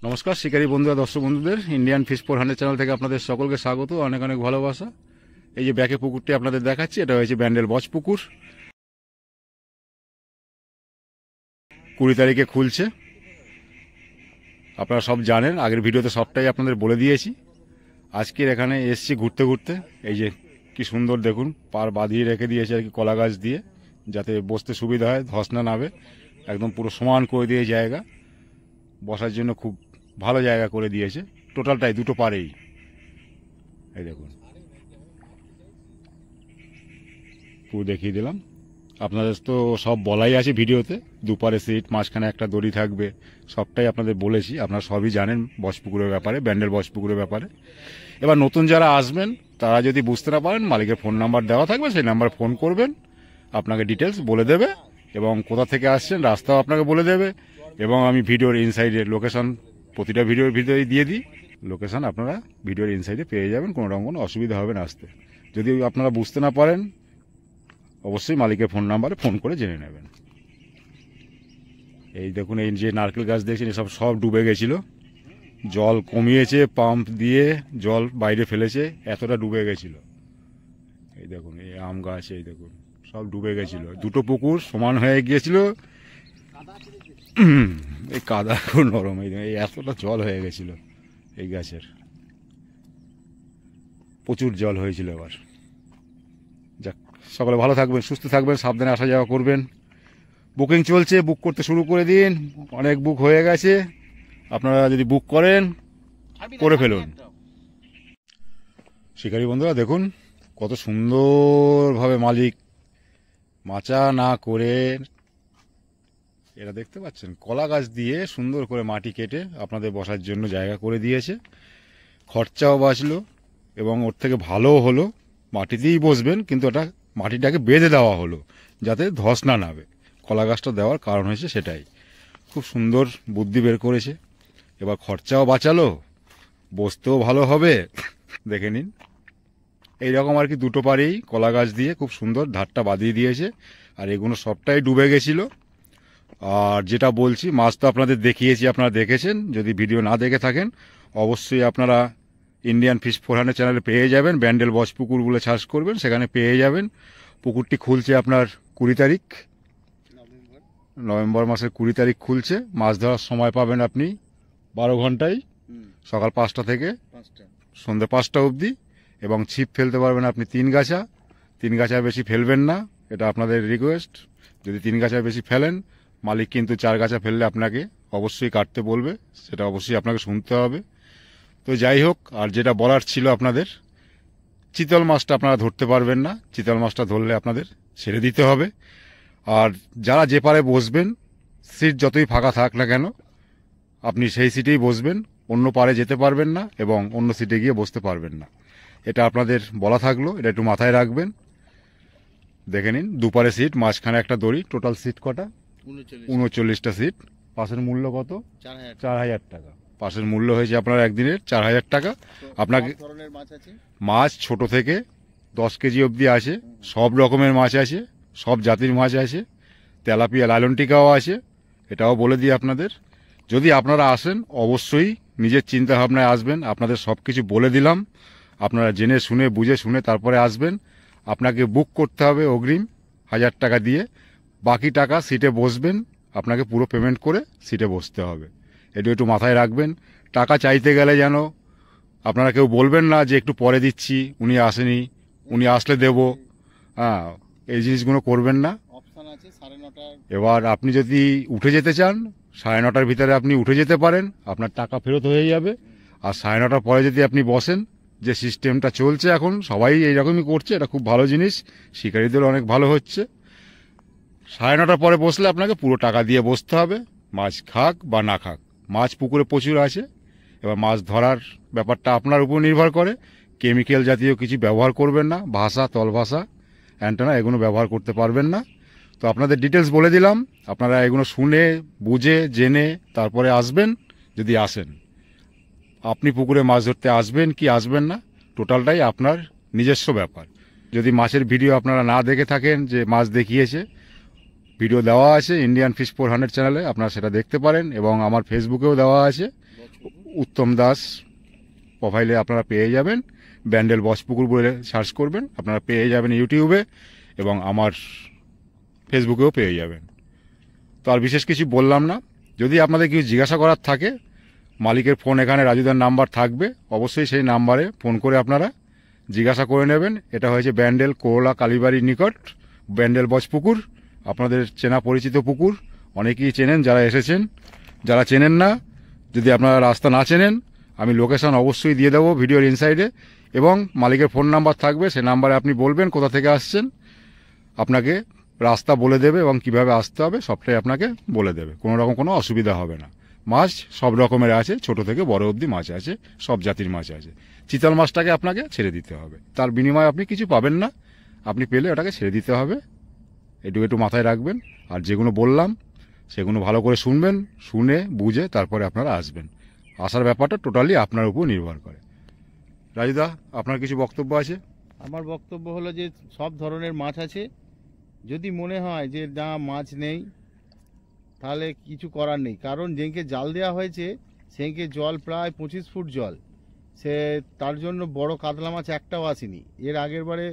নমস্কার শিকারী বন্ধুরা, দর্শক বন্ধুদের ইন্ডিয়ান ফিশ 400 চ্যানেল থেকে আপনাদের সকলকে স্বাগত, অনেক অনেক ভালোবাসা। এই যে ব্যাকে পুকুরটি আপনাদের দেখাচ্ছি, এটা হয়েছে ব্যান্ডেল বচ পুকুর। 20 তারিখে খুলছে। আপনারা সব জানেন, আগের ভিডিওতে সবটাই আপনাদের বলে দিয়েছি। আজকের এখানে এসছি ঘুরতে ঘুরতে। এই যে কি সুন্দর দেখুন, পার বাঁধিয়ে রেখে দিয়েছে আর কি কলা গাছ দিয়ে, যাতে বসতে সুবিধা হয়, ধস না নামে। একদম পুরো সমান করে দিয়ে জায়গা বসার জন্য খুব ভালো জায়গা করে দিয়েছে। টোটালটাই দুটো পারেই এই দেখুন, পুরো দেখিয়ে দিলাম। আপনাদের তো সব বলাই আছে ভিডিওতে, দুপারে সিট, মাঝখানে একটা দড়ি থাকবে, সবটাই আপনাদের বলেছি। আপনারা সবই জানেন বচপুকুরের ব্যাপারে, ব্যান্ডেল বচপুকুরের ব্যাপারে। এবার নতুন যারা আসবেন তারা যদি বুঝতে না পারেন, মালিকের ফোন নাম্বার দেওয়া থাকবে, সেই নাম্বার ফোন করবেন, আপনাকে ডিটেলস বলে দেবে এবং কোথা থেকে আসছেন রাস্তাও আপনাকে বলে দেবে। এবং আমি ভিডিওর ইনসাইডে লোকেশন প্রতিটা ভিডিওর ভিতরেই দিয়ে দিই। লোকেশন আপনারা ভিডিওর ইনসাইডে পেয়ে যাবেন, কোনো রকম কোনো অসুবিধা হবে না আসতে। যদি আপনারা বুঝতে না পারেন, অবশ্যই মালিকের ফোন নাম্বারে ফোন করে জেনে নেবেন। এই দেখুন, এই যে নারকেল গাছ দেখছেন, এসব সব ডুবে গেছিল, জল কমিয়েছে, পাম্প দিয়ে জল বাইরে ফেলেছে, এতটা ডুবে গেছিল। এই দেখুন, এই আম গাছ, এই দেখুন সব ডুবে গেছিল। দুটো পুকুর সমান হয়ে গিয়েছিল, এই কাদা খুব নরম, এই এতটা জল হয়ে গেছিল এই গাছের, প্রচুর জল হয়েছিল। এবার যাক, সকলে ভালো থাকবেন, সুস্থ থাকবেন, সাবধানে আসা যাওয়া করবেন। বুকিং চলছে, বুক করতে শুরু করে দিন, অনেক বুক হয়ে গেছে। আপনারা যদি বুক করেন, করে ফেলুন। শিকারী বন্ধুরা দেখুন কত সুন্দরভাবে মালিক মাচা না করে, এরা দেখতে পাচ্ছেন কলা গাছ দিয়ে সুন্দর করে মাটি কেটে আপনাদের বসার জন্য জায়গা করে দিয়েছে। খরচাও বাঁচলো এবং ওর থেকে ভালোও হলো। মাটিতেই বসবেন, কিন্তু ওটা মাটিটাকে বেঁধে দেওয়া হলো যাতে ধস না নামে। কলা গাছটা দেওয়ার কারণ হয়েছে সেটাই। খুব সুন্দর বুদ্ধি বের করেছে। এবার খরচাও বাঁচালো, বসতেও ভালো হবে। দেখে নিন, এইরকম আর কি দুটো পারেই কলা গাছ দিয়ে খুব সুন্দর ধারটা বাঁধিয়ে দিয়েছে। আর এগুলো সবটাই ডুবে গেছিল। আর যেটা বলছি, মাছ তো আপনাদের দেখিয়েছি, আপনারা দেখেছেন। যদি ভিডিও না দেখে থাকেন, অবশ্যই আপনারা ইন্ডিয়ান ফিশ 400 চ্যানেলে পেয়ে যাবেন। ব্যান্ডেল বচ পুকুর বলে সার্চ করবেন, সেখানে পেয়ে যাবেন। পুকুরটি খুলছে আপনার 20 তারিখ, নভেম্বর মাসের 20 তারিখ খুলছে। মাছ ধরার সময় পাবেন আপনি 12 ঘন্টায়, সকাল 5টা থেকে সন্ধ্যে 5টা অবধি। এবং ছিপ ফেলতে পারবেন আপনি 3 গাছা। 3 গাছার বেশি ফেলবেন না, এটা আপনাদের রিকোয়েস্ট। যদি 3 গাছার বেশি ফেলেন, মালিক কিন্তু 4 গাছা ফেললে আপনাকে অবশ্যই কাটতে বলবে, সেটা অবশ্যই আপনাকে শুনতে হবে। তো যাই হোক, আর যেটা বলার ছিল আপনাদের, চিতল মাছটা আপনারা ধরতে পারবেন না। চিতল মাছটা ধরলে আপনাদের ছেড়ে দিতে হবে। আর যারা যে পারে বসবেন, সিট যতই ফাঁকা থাক না কেন, আপনি সেই সিটেই বসবেন, অন্য পারে যেতে পারবেন না এবং অন্য সিটে গিয়ে বসতে পারবেন না। এটা আপনাদের বলা থাকলো, এটা একটু মাথায় রাখবেন। দেখে নিন, দুপারে সিট, মাঝখানে একটা দড়ি। টোটাল সিট কটা? 39টা সিট। পাসের মূল্য কত? 4000 টাকা। পাসের মূল্য হয়েছে আপনার একদিনের 4000 টাকা। আপনাকে মাছ ছোট থেকে 10 কেজি অবধি আছে, সব রকমের মাছ আছে, সব জাতির মাছ আছে, তেলাপিয়া লাইলনটিকাও আছে, এটাও বলে দিই আপনাদের। যদি আপনারা আসেন, অবশ্যই নিজের চিন্তা ভাবনায় আসবেন। আপনাদের সব কিছু বলে দিলাম, আপনারা জেনে শুনে বুঝে শুনে তারপরে আসবেন। আপনাকে বুক করতে হবে অগ্রিম 1000 টাকা দিয়ে, বাকি টাকা সিটে বসবেন, আপনাকে পুরো পেমেন্ট করে সিটে বসতে হবে। এটা একটু মাথায় রাখবেন। টাকা চাইতে গেলে যেন আপনারা কেউ বলবেন না যে একটু পরে দিচ্ছি, উনি আসেনি, উনি আসলে দেব। হ্যাঁ, এই জিনিসগুলো করবেন না। এবার আপনি যদি উঠে যেতে চান, 9:30টার ভিতরে আপনি উঠে যেতে পারেন, আপনার টাকা ফেরত হয়ে যাবে। আর 9:30টার পরে যদি আপনি বসেন, যে সিস্টেমটা চলছে এখন, সবাই এইরকমই করছে, এটা খুব ভালো জিনিস, শিকারীদের অনেক ভালো হচ্ছে। 9:30টার পরে বসলে আপনাকে পুরো টাকা দিয়ে বসতে হবে, মাছ খাক বা না খাক। মাছ পুকুরে প্রচুর আছে। এবার মাছ ধরার ব্যাপারটা আপনার উপর নির্ভর করে। কেমিক্যাল জাতীয় কিছু ব্যবহার করবেন না, ভাষা, তল ভাষা, অ্যান্টেনা, এগুলো ব্যবহার করতে পারবেন না। তো আপনাদের ডিটেলস বলে দিলাম, আপনারা এগুলো শুনে বুঝে জেনে তারপরে আসবেন। যদি আসেন, আপনি পুকুরে মাছ ধরতে আসবেন কি আসবেন না, টোটালটাই আপনার নিজস্ব ব্যাপার। যদি মাছের ভিডিও আপনারা না দেখে থাকেন, যে মাছ দেখিয়েছে, ভিডিও দেওয়া আছে ইন্ডিয়ান ফিশ 400 চ্যানেলে, আপনারা সেটা দেখতে পারেন। এবং আমার ফেসবুকেও দেওয়া আছে, উত্তম দাস প্রোফাইলে আপনারা পেয়ে যাবেন। ব্যান্ডেল বসপুকুর বলে সার্চ করবেন, আপনারা পেয়ে যাবেন ইউটিউবে, এবং আমার ফেসবুকেও পেয়ে যাবেন। তো আর বিশেষ কিছু বললাম না। যদি আপনাদের কিছু জিজ্ঞাসা করার থাকে, মালিকের ফোন এখানে রাজুদার নাম্বার থাকবে, অবশ্যই সেই নাম্বারে ফোন করে আপনারা জিজ্ঞাসা করে নেবেন। এটা হয়েছে ব্যান্ডেল কোরলা কালীবাড়ির নিকট ব্যান্ডেল বসপুকুর, আপনাদের চেনা পরিচিত পুকুর, অনেকেই চেনেন যারা এসেছেন। যারা চেনেন না, যদি আপনারা রাস্তা না চেনেন, আমি লোকেশন অবশ্যই দিয়ে দেবো ভিডিওর ইনসাইডে, এবং মালিকের ফোন নাম্বার থাকবে, সে নাম্বারে আপনি বলবেন কোথা থেকে আসছেন, আপনাকে রাস্তা বলে দেবে এবং কিভাবে আসতে হবে সবটাই আপনাকে বলে দেবে। কোনো রকম কোনো অসুবিধা হবে না। মাছ সব রকমের আছে, ছোট থেকে বড় অবধি মাছ আছে, সব জাতির মাছ আছে। চিতল মাছটাকে আপনাকে ছেড়ে দিতে হবে, তার বিনিময়ে আপনি কিছু পাবেন না, আপনি পেলে ওটাকে ছেড়ে দিতে হবে। একটু মাথায় রাখবেন। আর যেগুলো বললাম সেগুলো ভালো করে শুনবেন, শুনে বুঝে তারপরে আপনারা আসবেন। আসার ব্যাপারটা টোটালি আপনার উপর নির্ভর করে। রাজুদা, আপনার কিছু বক্তব্য আছে? আমার বক্তব্য হলো যে সব ধরনের মাছ আছে। যদি মনে হয় যে না মাছ নেই, তাহলে কিছু করার নেই, কারণ যেঁকে জাল দেওয়া হয়েছে সেঁকে জল প্রায় 25 ফুট জল, সে তার জন্য বড় কাতলা মাছ একটাও আসেনি। এর আগের বারে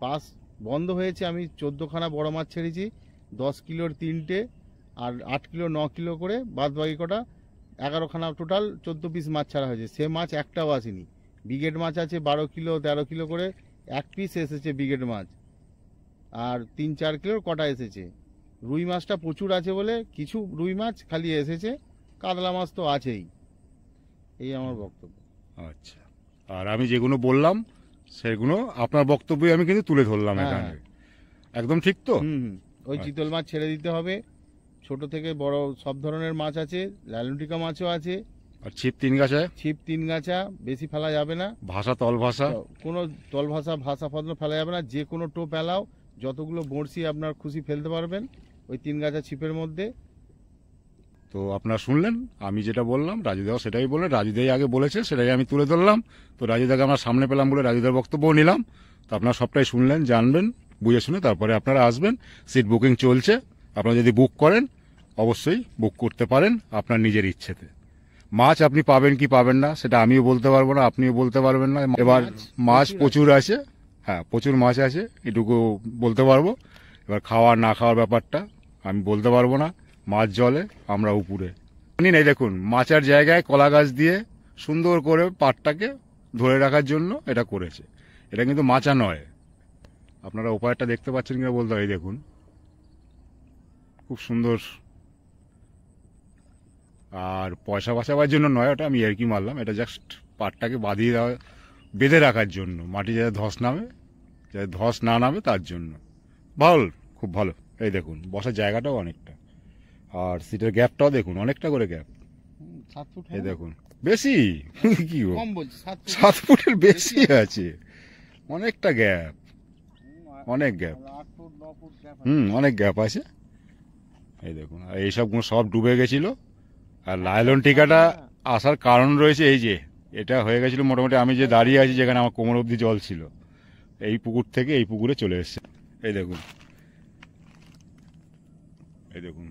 পাস বন্ধ হয়েছে, আমি 14খানা বড় মাছ ছেড়েছি, 10 কিলোর 3টে, আর 8 কিলো 9 কিলো করে, বাদ বাকি কটা 11খানা, টোটাল 14 পিস মাছ ছাড়া হয়েছে, সে মাছ একটাও আসেনি। ব্রিগেড মাছ আছে 12 কিলো 13 কিলো করে, 1 পিস এসেছে ব্রিগেড মাছ, আর 3-4 কিলোর কটা এসেছে। রুই মাছটা প্রচুর আছে বলে কিছু রুই মাছ খালি এসেছে, কাতলা মাছ তো আছেই। এই আমার বক্তব্য। আচ্ছা, আর আমি যেগুলো বললাম সেগুলো আপনার বক্তব্যই আমি কিন্তু তুলে ধরলাম এখানে। একদম ঠিক তো? ওই চিতল মাছ ছেড়ে দিতে হবে, ছোট থেকে বড় সব ধরনের মাছ আছে, লালুটিকা মাছও আছে। আর ছিপ 3 গাছা? ছিপ 3 গাছা, বেশি ফেলা যাবে না। ভাষা তল ভাষা কোনো তল ভাষা ফদল ফেলা যাবে না, যে কোনো টোপ এলাও, যতগুলো বড়শি আপনার খুশি ফেলতে পারবেন ওই 3 গাছা ছিপের মধ্যে। তো আপনারা শুনলেন, আমি যেটা বললাম রাজুদাও সেটাই বললেন, রাজুদাই আগে বলেছে সেটাই আমি তুলে ধরলাম। তো রাজুদাকে আমরা সামনে পেলাম বলে রাজুদার বক্তব্যও নিলাম। তো আপনারা সবটাই শুনলেন, জানবেন, বুঝে শুনে তারপরে আপনারা আসবেন। সিট বুকিং চলছে, আপনারা যদি বুক করেন অবশ্যই বুক করতে পারেন আপনার নিজের ইচ্ছেতে। মাছ আপনি পাবেন কি পাবেন না সেটা আমিও বলতে পারবো না, আপনিও বলতে পারবেন না। এবার মাছ প্রচুর আছে, হ্যাঁ প্রচুর মাছ আছে, এটুকু বলতে পারবো। এবার খাওয়ার না খাওয়ার ব্যাপারটা আমি বলতে পারবো না। মাছ জলে, আমরা উপরে। এই দেখুন, মাছের জায়গায় কলা গাছ দিয়ে সুন্দর করে পাটটাকে ধরে রাখার জন্য এটা করেছে। এটা কিন্তু মাচা নয়। আপনারা উপায়টা দেখতে পাচ্ছেন কিনা বলতে হয়, দেখুন খুব সুন্দর। আর পয়সা বাঁচাবার জন্য নয়, ওটা আমি এরকি মারলাম, এটা জাস্ট পাটটাকে বাঁধিয়ে দেওয়া, বেঁধে রাখার জন্য, মাটি যাতে ধস নামে, যাতে ধস না নামে তার জন্য। ভালো, খুব ভালো। এই দেখুন বসার জায়গাটাও অনেকটা, আর সিটের গ্যাপটাও দেখুন অনেকটা করে গ্যাপ। 7 ফুট, এই দেখুন বেশি কি কম বলছি, 7 ফুটের বেশি আছে, অনেকটা গ্যাপ, অনেক গ্যাপ। 8 foot 9 foot gap. অনেক গ্যাপ আছে। এই দেখুন, আর এইসবগুলো সব ডুবে গেছিল। আর লাইলন টিকাটা আসার কারণ রয়েছে, এই যে এটা হয়ে গেছিল মোটামুটি, আমি যে দাঁড়িয়ে আছি যেখানে আমার কোমর অবধি জল ছিল, এই পুকুর থেকে এই পুকুরে চলে এসছে। এই দেখুন, এই দেখুন